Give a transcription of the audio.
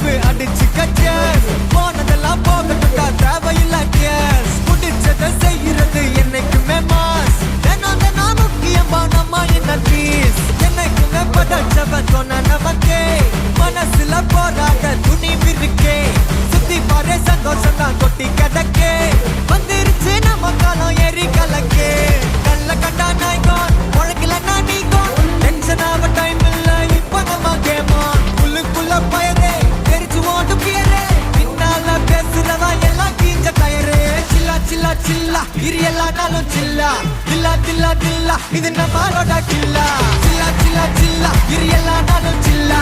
Life அடிச்சுக்க cheers. போனதெல்லாம் போகட்டும்டா தேவையில்ல கேஸ். முடிச்சதை செய்யறது என்னைக்குமே மாஸ். தினம் தினம் முக்கியமா நம்ம என்ன பீஸ். என்னைக்குமே படைச்சவன் சொன்ன நமக்கே மனசுல போராட துணிவு இருக்கே. சுத்தி பாரு சந்தோஷம் தான் கொட்டி கிடக்கே. வந்துருச்சு நம்ம காலம் ஏறி கலக்கே. கல்ல கண்டா நாய்கோன் உழைக்கலன்னா நீங்கோன். டென்ஷன் ஆக டைம் இல்ல இப்ப நம்ம கேமான். உள்ளுக்குள்ள பயரே தெரிச்சு ஓட்டு பியரே. பின்னால பேசுறவா எல்லாம் கீஞ்ச டயரே. சில்லா சில்லா சில்லா இரு எல்லா நாளும் சில்லா. தில்லா தில்லா தில்லா இது நம்மளோட கில்லா. சில்லா சில்லா சில்லா இரு எல்லா நாளும் சில்லா.